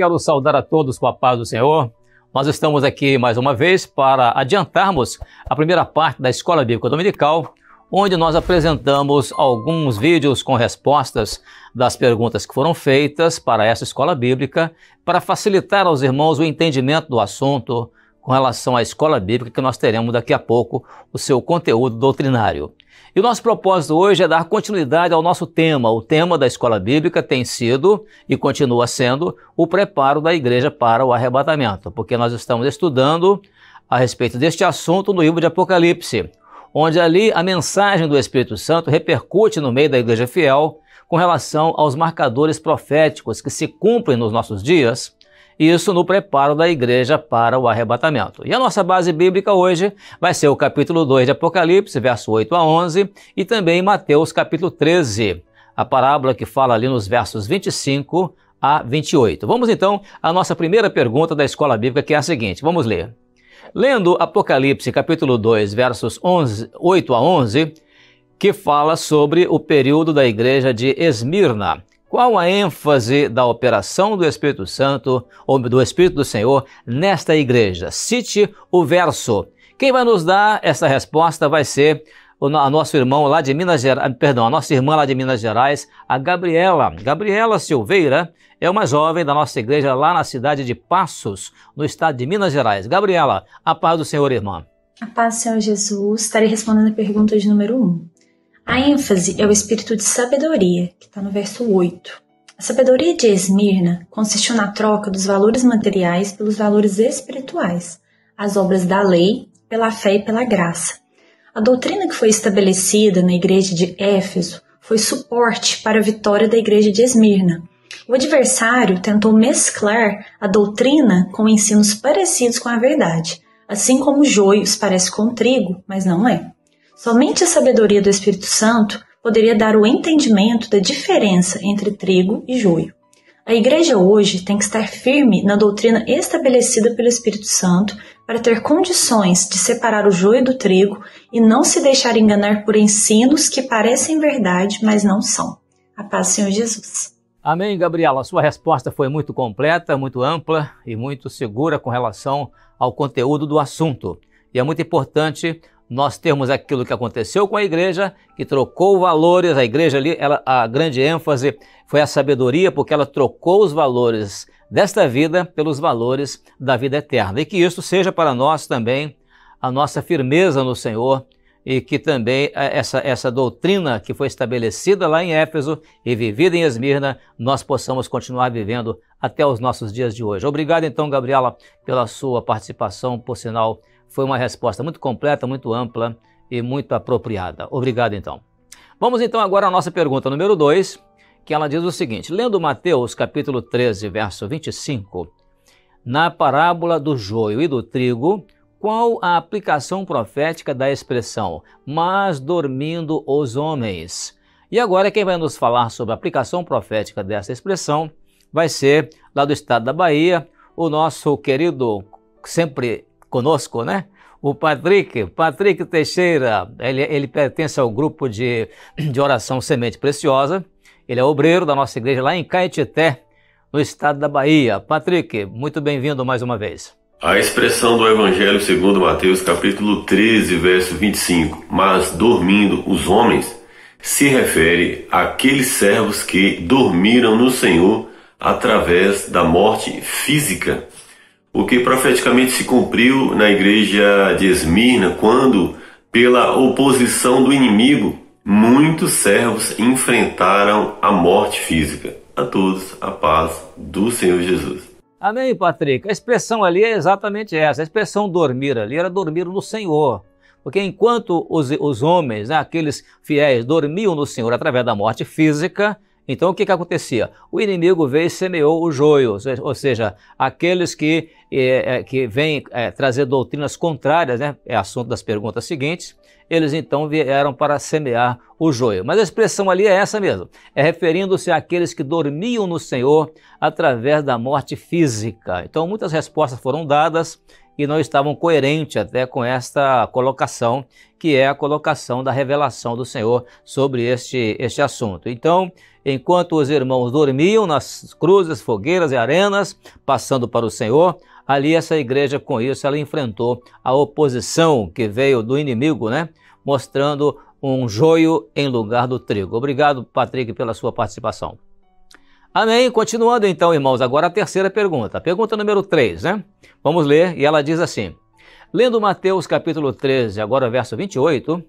quero saudar a todos com a paz do Senhor. Nós estamos aqui mais uma vez para adiantarmos a primeira parte da Escola Bíblica Dominical, onde nós apresentamos alguns vídeos com respostas das perguntas que foram feitas para essa escola bíblica, para facilitar aos irmãos o entendimento do assunto com relação à escola bíblica, que nós teremos daqui a pouco o seu conteúdo doutrinário. E o nosso propósito hoje é dar continuidade ao nosso tema. O tema da escola bíblica tem sido e continua sendo o preparo da igreja para o arrebatamento, porque nós estamos estudando a respeito deste assunto no livro de Apocalipse, onde ali a mensagem do Espírito Santo repercute no meio da igreja fiel com relação aos marcadores proféticos que se cumprem nos nossos dias, isso no preparo da igreja para o arrebatamento. E a nossa base bíblica hoje vai ser o capítulo 2 de Apocalipse, verso 8 a 11, e também Mateus capítulo 13, a parábola que fala ali nos versos 25 a 28. Vamos então à nossa primeira pergunta da escola bíblica, que é a seguinte, vamos ler. Lendo Apocalipse capítulo 2, versos 8 a 11, que fala sobre o período da igreja de Esmirna. Qual a ênfase da operação do Espírito Santo, ou do Espírito do Senhor, nesta igreja? Cite o verso. Quem vai nos dar essa resposta vai ser a nosso irmão lá de Minas Gerais, a nossa irmã lá de Minas Gerais, a Gabriela. Gabriela Silveira é uma jovem da nossa igreja lá na cidade de Passos, no estado de Minas Gerais. Gabriela, a paz do Senhor, irmã. A paz do Senhor Jesus. Estarei respondendo a pergunta de número 1. A ênfase é o espírito de sabedoria, que está no verso 8. A sabedoria de Esmirna consistiu na troca dos valores materiais pelos valores espirituais, as obras da lei, pela fé e pela graça. A doutrina que foi estabelecida na igreja de Éfeso foi suporte para a vitória da igreja de Esmirna. O adversário tentou mesclar a doutrina com ensinos parecidos com a verdade, assim como o joio parece com o trigo, mas não é. Somente a sabedoria do Espírito Santo poderia dar o entendimento da diferença entre trigo e joio. A igreja hoje tem que estar firme na doutrina estabelecida pelo Espírito Santo para ter condições de separar o joio do trigo e não se deixar enganar por ensinos que parecem verdade, mas não são. A paz do Senhor Jesus. Amém, Gabriela. A sua resposta foi muito completa, muito ampla e muito segura com relação ao conteúdo do assunto. E é muito importante nós termos aquilo que aconteceu com a igreja, que trocou valores. A igreja ali, a grande ênfase foi a sabedoria, porque ela trocou os valores desta vida pelos valores da vida eterna. E que isso seja para nós também a nossa firmeza no Senhor, e que também essa doutrina que foi estabelecida lá em Éfeso e vivida em Esmirna, nós possamos continuar vivendo até os nossos dias de hoje. Obrigado então, Gabriela, pela sua participação, por sinal, foi uma resposta muito completa, muito ampla e muito apropriada. Obrigado, então. Vamos, então, agora à nossa pergunta número 2, que ela diz o seguinte. Lendo Mateus, capítulo 13, verso 25, na parábola do joio e do trigo, qual a aplicação profética da expressão, mas dormindo os homens? E agora quem vai nos falar sobre a aplicação profética dessa expressão vai ser, lá do estado da Bahia, o nosso querido, sempre conosco, né? O Patrick Teixeira, ele pertence ao grupo de oração Semente Preciosa. Ele é obreiro da nossa igreja lá em Caetité, no estado da Bahia. Patrick, muito bem-vindo mais uma vez. A expressão do Evangelho segundo Mateus, capítulo 13, verso 25, mas dormindo os homens, se refere àqueles servos que dormiram no Senhor através da morte física, o que profeticamente se cumpriu na igreja de Esmirna, quando, pela oposição do inimigo, muitos servos enfrentaram a morte física. A todos, a paz do Senhor Jesus. Amém, Patrick. A expressão ali é exatamente essa. A expressão dormir ali era dormir no Senhor. Porque enquanto os homens, né, aqueles fiéis, dormiam no Senhor através da morte física, então o que acontecia? O inimigo veio e semeou o joio, ou seja, aqueles que que vêm trazer doutrinas contrárias, né? É assunto das perguntas seguintes. Eles então vieram para semear o joio. Mas a expressão ali é essa mesmo, é referindo-se àqueles que dormiam no Senhor através da morte física. Então muitas respostas foram dadas e não estavam coerentes até com esta colocação, que é a colocação da revelação do Senhor sobre este assunto. Então, enquanto os irmãos dormiam nas cruzes, fogueiras e arenas, passando para o Senhor, ali essa igreja, com isso, ela enfrentou a oposição que veio do inimigo, né? Mostrando um joio em lugar do trigo. Obrigado, Patrick, pela sua participação. Amém. Continuando então, irmãos, agora a terceira pergunta. Pergunta número 3, né? Vamos ler, e ela diz assim: lendo Mateus capítulo 13, agora verso 28,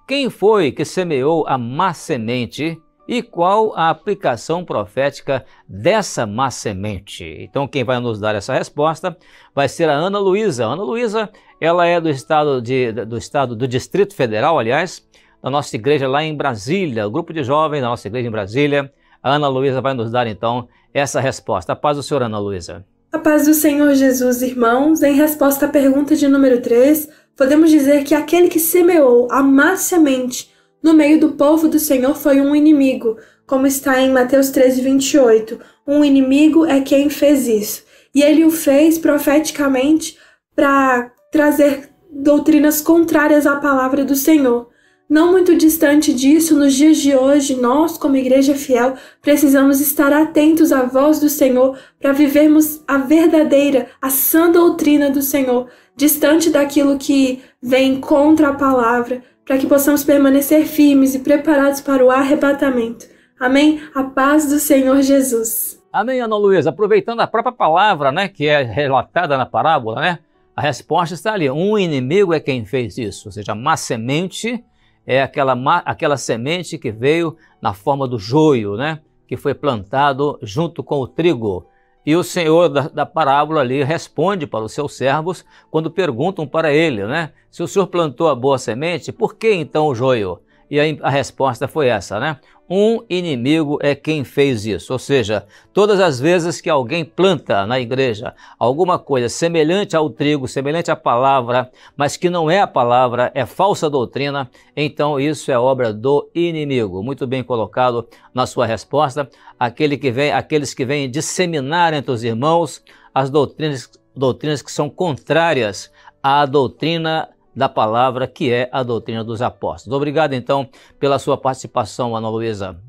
quem foi que semeou a má semente e qual a aplicação profética dessa má semente? Então quem vai nos dar essa resposta vai ser a Ana Luísa. Ana Luísa, ela é do Distrito Federal, aliás, da nossa igreja lá em Brasília, o grupo de jovens da nossa igreja em Brasília. A Ana Luísa vai nos dar então essa resposta. A paz do Senhor, Ana Luísa. A paz do Senhor Jesus, irmãos. Em resposta à pergunta de número 3, podemos dizer que aquele que semeou a má semente no meio do povo do Senhor foi um inimigo, como está em Mateus 13, 28. Um inimigo é quem fez isso. E ele o fez profeticamente para trazer doutrinas contrárias à palavra do Senhor. Não muito distante disso, nos dias de hoje, nós, como igreja fiel, precisamos estar atentos à voz do Senhor para vivermos a verdadeira, a sã doutrina do Senhor, distante daquilo que vem contra a palavra, para que possamos permanecer firmes e preparados para o arrebatamento. Amém? A paz do Senhor Jesus. Amém, Ana Luísa. Aproveitando a própria palavra, né, que é relatada na parábola, né, a resposta está ali. Um inimigo é quem fez isso, ou seja, a má semente é aquela semente que veio na forma do joio, né, que foi plantado junto com o trigo. E o Senhor da parábola ali responde para os seus servos quando perguntam para ele, né? Se o Senhor plantou a boa semente, por que então o joio? E a resposta foi essa, né? Um inimigo é quem fez isso. Ou seja, todas as vezes que alguém planta na igreja alguma coisa semelhante ao trigo, semelhante à palavra, mas que não é a palavra, é falsa doutrina, então isso é obra do inimigo. Muito bem colocado na sua resposta. Aqueles que vêm disseminar entre os irmãos as doutrinas que são contrárias à doutrina da palavra, que é a doutrina dos apóstolos. Obrigado, então, pela sua participação, Ana Luísa.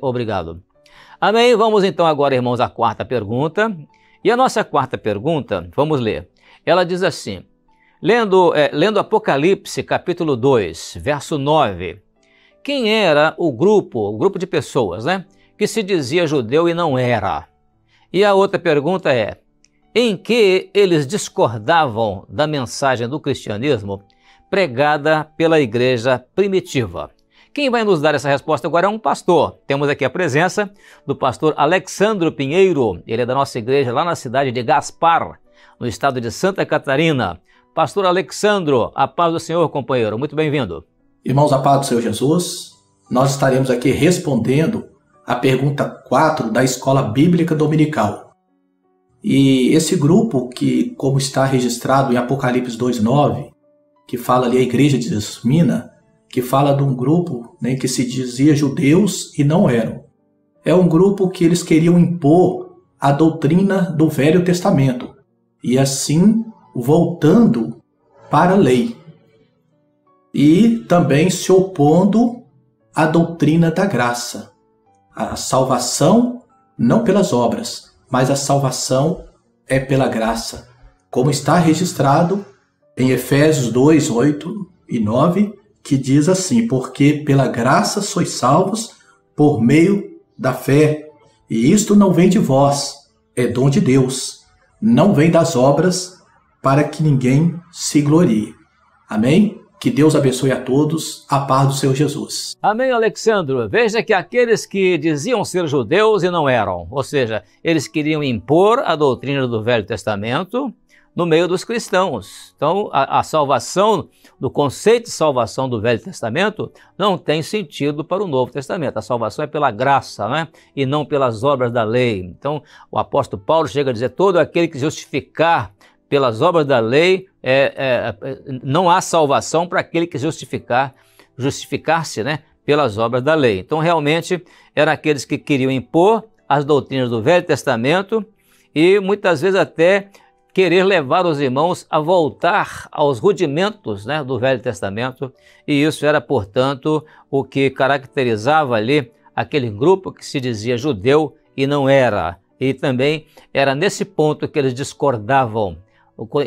Obrigado. Amém? Vamos, então, agora, irmãos, à quarta pergunta. E a nossa quarta pergunta, vamos ler. Ela diz assim, lendo Apocalipse, capítulo 2, verso 9. Quem era o grupo de pessoas, né, que se dizia judeu e não era? E a outra pergunta é, em que eles discordavam da mensagem do cristianismo pregada pela igreja primitiva? Quem vai nos dar essa resposta agora é um pastor. Temos aqui a presença do pastor Alexandro Pinheiro. Ele é da nossa igreja lá na cidade de Gaspar, no estado de Santa Catarina. Pastor Alexandro, a paz do Senhor, companheiro. Muito bem-vindo. Irmãos, a paz do Senhor Jesus. Nós estaremos aqui respondendo a pergunta 4 da Escola Bíblica Dominical. E esse grupo, que como está registrado em Apocalipse 2:9, que fala ali a igreja de Esmina, que fala de um grupo, né, que se dizia judeus e não eram. É um grupo que eles queriam impor a doutrina do Velho Testamento, e assim voltando para a lei. E também se opondo à doutrina da graça. A salvação não pelas obras, mas a salvação é pela graça, como está registrado em Efésios 2, 8 e 9, que diz assim, porque pela graça sois salvos por meio da fé, e isto não vem de vós, é dom de Deus, não vem das obras, para que ninguém se glorie. Amém? Que Deus abençoe a todos, a paz do Senhor Jesus. Amém, Alexandro. Veja que aqueles que diziam ser judeus e não eram, ou seja, eles queriam impor a doutrina do Velho Testamento, no meio dos cristãos. Então, a salvação, do conceito de salvação do Velho Testamento, não tem sentido para o Novo Testamento. A salvação é pela graça, né? E não pelas obras da lei. Então, o apóstolo Paulo chega a dizer, todo aquele que justificar pelas obras da lei, não há salvação para aquele que justificar-se, né, pelas obras da lei. Então, realmente, eram aqueles que queriam impor as doutrinas do Velho Testamento e muitas vezes até querer levar os irmãos a voltar aos rudimentos, né, do Velho Testamento, e isso era, portanto, o que caracterizava ali aquele grupo que se dizia judeu e não era. E também era nesse ponto que eles discordavam,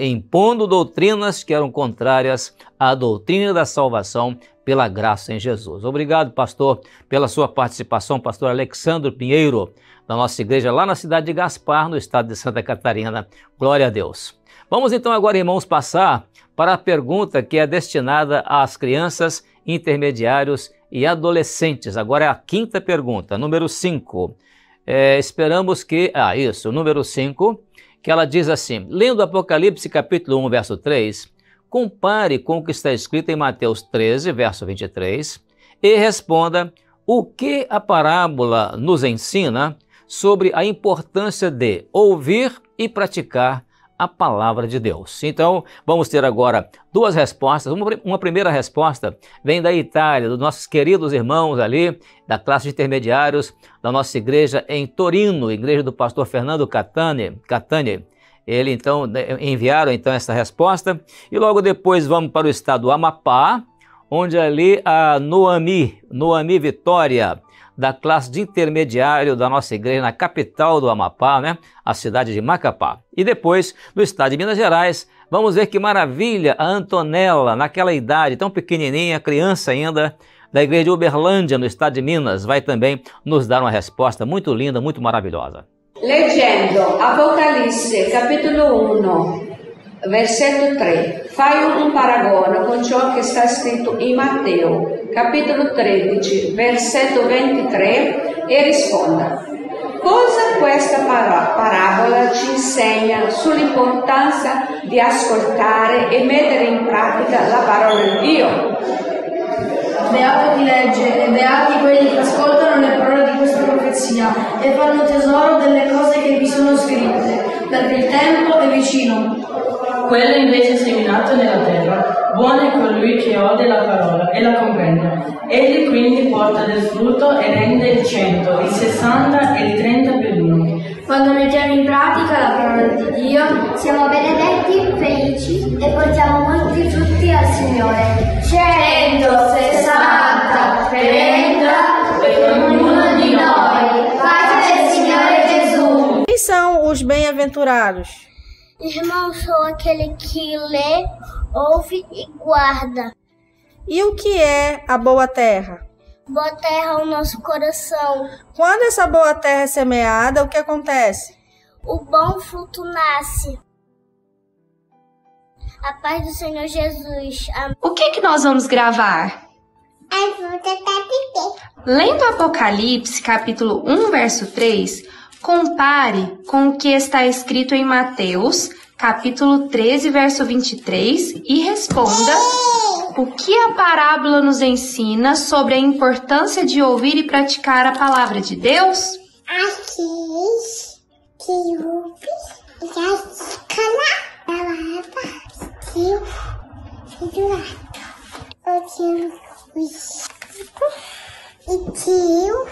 impondo doutrinas que eram contrárias à doutrina da salvação pela graça em Jesus. Obrigado, pastor, pela sua participação, pastor Alexandre Pinheiro, da nossa igreja lá na cidade de Gaspar, no estado de Santa Catarina. Glória a Deus. Vamos então agora, irmãos, passar para a pergunta que é destinada às crianças, intermediários e adolescentes. Agora é a quinta pergunta, número 5. Esperamos que... número 5, que ela diz assim, lendo Apocalipse capítulo 1, verso 3, compare com o que está escrito em Mateus 13, verso 23, e responda o que a parábola nos ensina sobre a importância de ouvir e praticar a palavra de Deus. Então, vamos ter agora duas respostas. Uma primeira resposta vem da Itália, dos nossos queridos irmãos ali, da classe de intermediários, da nossa igreja em Torino, igreja do pastor Fernando Catani. Ele, então, enviaram então essa resposta. E logo depois vamos para o estado do Amapá, onde ali a Noami Vitória, da classe de intermediário da nossa igreja na capital do Amapá, né? A cidade de Macapá. E depois, no estado de Minas Gerais, vamos ver que maravilha a Antonella, naquela idade tão pequenininha, criança ainda, da igreja de Uberlândia, no estado de Minas, vai também nos dar uma resposta muito linda, muito maravilhosa. Leggendo Apocalisse capitolo 1, versetto 3, fai un paragone con ciò che sta scritto in Matteo, capitolo 13, versetto 23 e risponda. Cosa questa parabola ci insegna sull'importanza di ascoltare e mettere in pratica la parola di Dio? Beato chi legge e beati quelli che ascoltano le parole di questa profezia e fanno tesoro delle cose che vi sono scritte, perché il tempo è vicino. Quello invece seminato nella terra, buono è colui che ode la parola e la comprende. Egli quindi porta del frutto e rende il 100, il 60 e il 30 per uno. Quando mettiamo in pratica la parola di Dio, siamo benedetti, felici e portiamo molti frutti al Signore. 100, 60, 30 per ognuno di noi. Pace del Signore Gesù. Quem são os bem-aventurados? Irmão, sou aquele que lê, ouve e guarda. E o que é a boa terra? Boa terra é o nosso coração. Quando essa boa terra é semeada, o que acontece? O bom fruto nasce. A paz do Senhor Jesus. Amém. O que nós vamos gravar? A fruta da vida. Lendo Apocalipse, capítulo 1, verso 3, compare com o que está escrito em Mateus, capítulo 13, verso 23, e responda o que a parábola nos ensina sobre a importância de ouvir e praticar a palavra de Deus. Aqueles que ouvem e praticam a palavra de Deus. E que o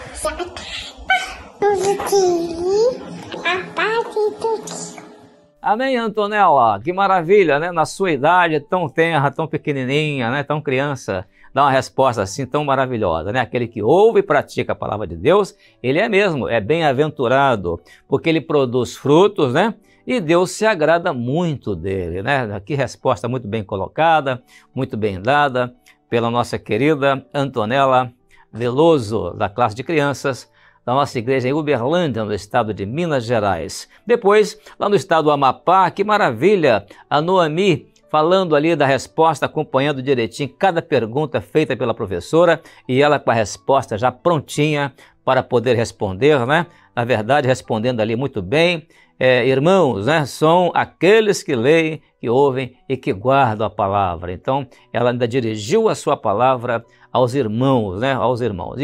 Amém, Antonella? Que maravilha, né? Na sua idade, tão tenra, tão pequenininha, né? Tão criança, dá uma resposta assim tão maravilhosa, né? Aquele que ouve e pratica a palavra de Deus, ele é mesmo, é bem-aventurado, porque ele produz frutos, né? E Deus se agrada muito dele, né? Que resposta muito bem colocada, muito bem dada pela nossa querida Antonella Veloso, da classe de crianças, da nossa igreja em Uberlândia, no estado de Minas Gerais. Depois, lá no estado do Amapá, que maravilha, a Noami falando ali da resposta, acompanhando direitinho cada pergunta feita pela professora e ela com a resposta já prontinha para poder responder, né? Na verdade, respondendo ali muito bem. Irmãos, né, são aqueles que leem, que ouvem e que guardam a palavra. Então, ela ainda dirigiu a sua palavra aos irmãos, né, aos irmãos.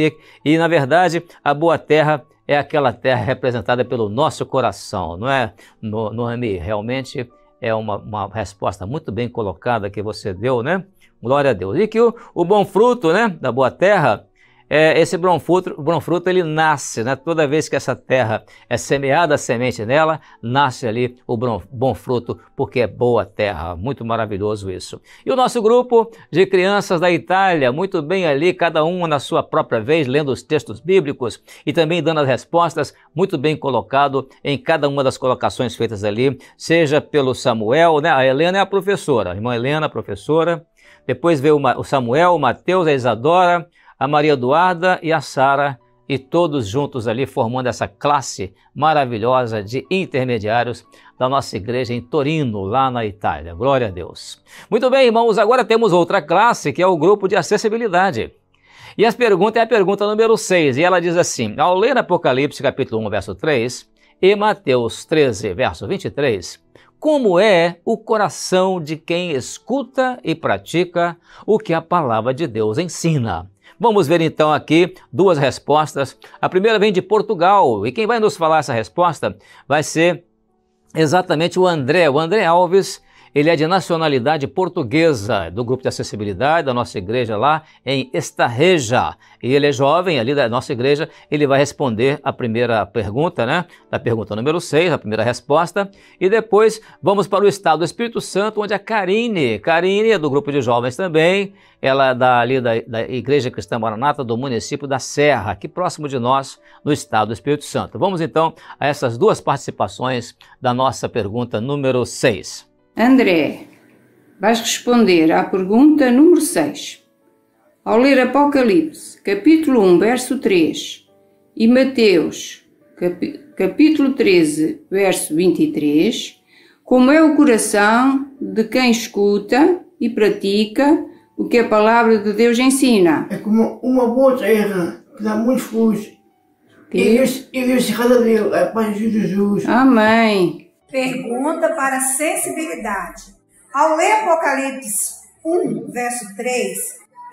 E na verdade, a boa terra é aquela terra representada pelo nosso coração, não é, Noemi? Realmente é uma resposta muito bem colocada que você deu, né? Glória a Deus. E que o bom fruto, né, da boa terra, esse bom fruto ele nasce, né? Toda vez que essa terra é semeada a semente nela, nasce ali o bom fruto, porque é boa terra. Muito maravilhoso isso. E o nosso grupo de crianças da Itália, muito bem ali, cada uma na sua própria vez, lendo os textos bíblicos e também dando as respostas, muito bem colocado em cada uma das colocações feitas ali, seja pelo Samuel, né? A Helena é a professora, a irmã Helena, a professora. Depois veio o Samuel, o Mateus, a Isadora, a Maria Eduarda e a Sara, e todos juntos ali formando essa classe maravilhosa de intermediários da nossa igreja em Torino, lá na Itália. Glória a Deus. Muito bem, irmãos, agora temos outra classe, que é o grupo de acessibilidade. E a pergunta número 6, e ela diz assim: ao ler Apocalipse capítulo 1, verso 3, e Mateus 13, verso 23, como é o coração de quem escuta e pratica o que a palavra de Deus ensina? Vamos ver então aqui duas respostas. A primeira vem de Portugal, e quem vai nos falar essa resposta vai ser exatamente o André Alves. Ele é de nacionalidade portuguesa, do grupo de acessibilidade da nossa igreja lá em Estarreja. E ele é jovem ali da nossa igreja, ele vai responder a primeira pergunta, né? Da pergunta número 6, a primeira resposta. E depois vamos para o estado do Espírito Santo, onde a Karine é do grupo de jovens também. Ela é da Igreja Cristã Maranata do município da Serra, aqui próximo de nós, no estado do Espírito Santo. Vamos então a essas duas participações da nossa pergunta número 6. André, vais responder à pergunta número 6. Ao ler Apocalipse, capítulo 1, verso 3, e Mateus, capítulo 13, verso 23, como é o coração de quem escuta e pratica o que a palavra de Deus ensina? É como uma boa terra que dá muitos frutos. E Deus se cada dele, a paz de Jesus. Amém. Pergunta para sensibilidade. Ao ler Apocalipse 1, verso 3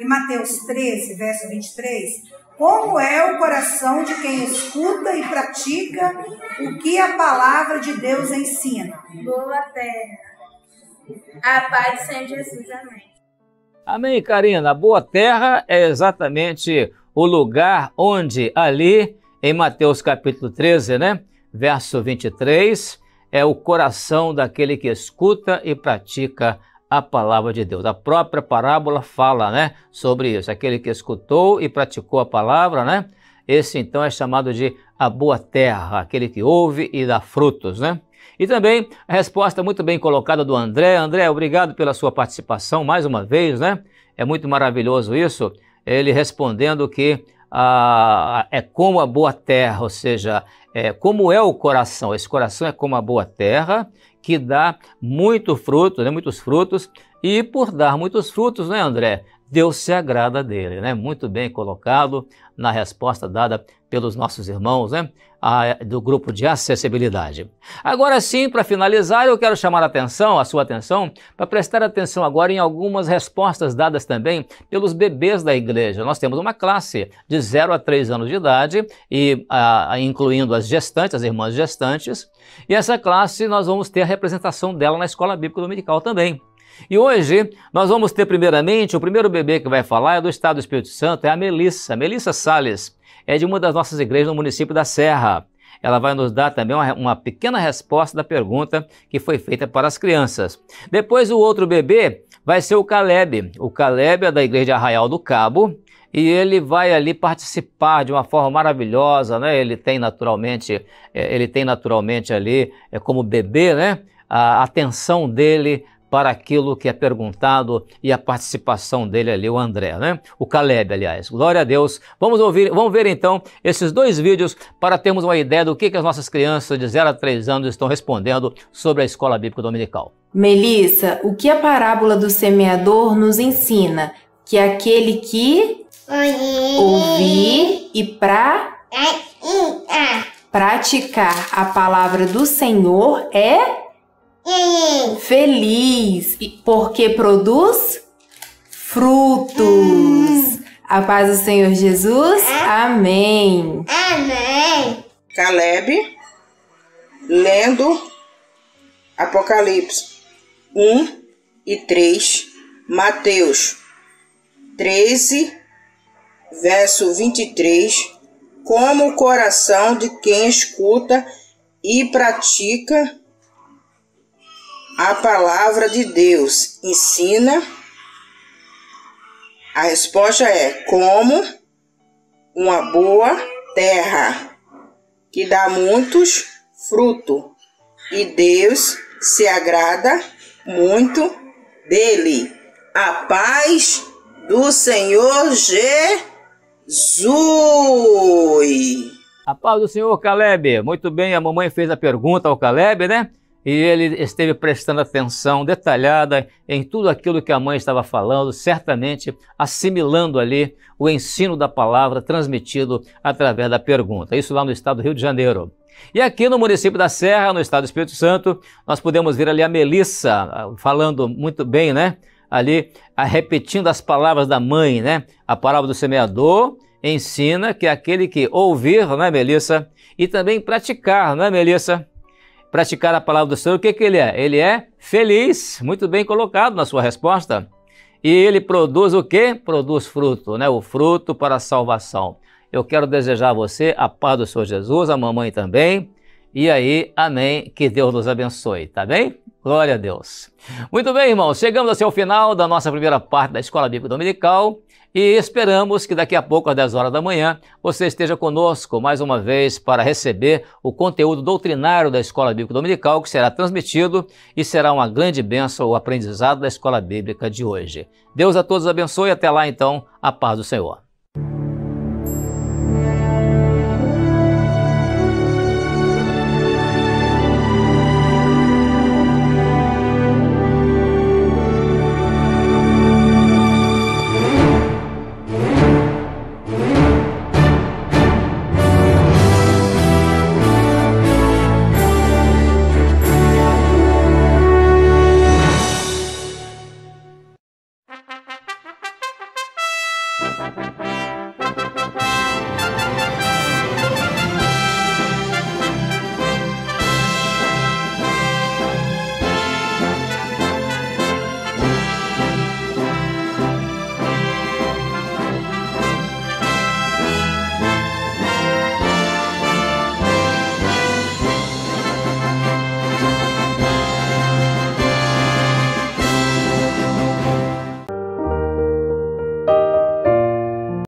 e Mateus 13, verso 23, como é o coração de quem escuta e pratica o que a palavra de Deus ensina? Boa terra. A paz do Senhor Jesus. Amém. Amém, Karina. Boa terra é exatamente o lugar onde ali, em Mateus capítulo 13, né, verso 23, é o coração daquele que escuta e pratica a palavra de Deus. A própria parábola fala, né, sobre isso. Aquele que escutou e praticou a palavra, né? Esse então é chamado de a boa terra, aquele que ouve e dá frutos, né? E também a resposta muito bem colocada do André. André, obrigado pela sua participação mais uma vez, né? É muito maravilhoso isso. Ele respondendo que é como a boa terra, ou seja, como é o coração. Esse coração é como a boa terra, que dá muito fruto, né, muitos frutos, e por dar muitos frutos, né, André, Deus se agrada dele, né? Muito bem colocado na resposta dada pelos nossos irmãos, né, do grupo de acessibilidade. Agora sim, para finalizar, eu quero chamar a sua atenção, para prestar atenção agora em algumas respostas dadas também pelos bebês da igreja. Nós temos uma classe de 0 a 3 anos de idade, e incluindo as gestantes, as irmãs gestantes, e essa classe nós vamos ter a representação dela na Escola Bíblica Dominical também. E hoje nós vamos ter primeiramente, o primeiro bebê que vai falar é do estado do Espírito Santo, é a Melissa Salles, é de uma das nossas igrejas no município da Serra. Ela vai nos dar também uma pequena resposta da pergunta que foi feita para as crianças. Depois o outro bebê vai ser o Caleb. O Caleb é da igreja de Arraial do Cabo, e ele vai ali participar de uma forma maravilhosa, né? Ele tem naturalmente ali, como bebê, né, a atenção dele para aquilo que é perguntado e a participação dele ali, o André, né? O Caleb, aliás. Glória a Deus. Vamos ver então esses dois vídeos para termos uma ideia do que as nossas crianças de 0 a 3 anos estão respondendo sobre a Escola Bíblica Dominical. Melissa, o que a parábola do semeador nos ensina? Que aquele que ouvir e pratica. Praticar a palavra do Senhor é feliz, porque produz frutos. A paz do Senhor Jesus. Amém. Caleb, lendo Apocalipse 1 e 3, Mateus 13, verso 23, como o coração de quem escuta e pratica a palavra de Deus ensina. A resposta é como uma boa terra que dá muitos frutos, e Deus se agrada muito dele. A paz do Senhor Jesus. A paz do Senhor, Caleb. Muito bem, a mamãe fez a pergunta ao Caleb, né? E ele esteve prestando atenção detalhada em tudo aquilo que a mãe estava falando, certamente assimilando ali o ensino da palavra transmitido através da pergunta. Isso lá no estado do Rio de Janeiro. E aqui no município da Serra, no estado do Espírito Santo, nós podemos ver ali a Melissa falando muito bem, né? Ali, repetindo as palavras da mãe, né? A palavra do semeador ensina que aquele que ouvir, não é, Melissa? E também praticar, não é, Melissa? Praticar a palavra do Senhor, o que ele é? Ele é feliz, muito bem colocado na sua resposta. E ele produz o quê? Produz fruto, né? O fruto para a salvação. Eu quero desejar a você a paz do Senhor Jesus, a mamãe também. E aí, amém, que Deus nos abençoe, tá bem? Glória a Deus. Muito bem, irmãos, chegamos assim ao final da nossa primeira parte da Escola Bíblica Dominical. E esperamos que daqui a pouco, às 10 horas da manhã, você esteja conosco mais uma vez para receber o conteúdo doutrinário da Escola Bíblica Dominical, que será transmitido e será uma grande bênção o aprendizado da Escola Bíblica de hoje. Deus a todos abençoe e até lá então, a paz do Senhor.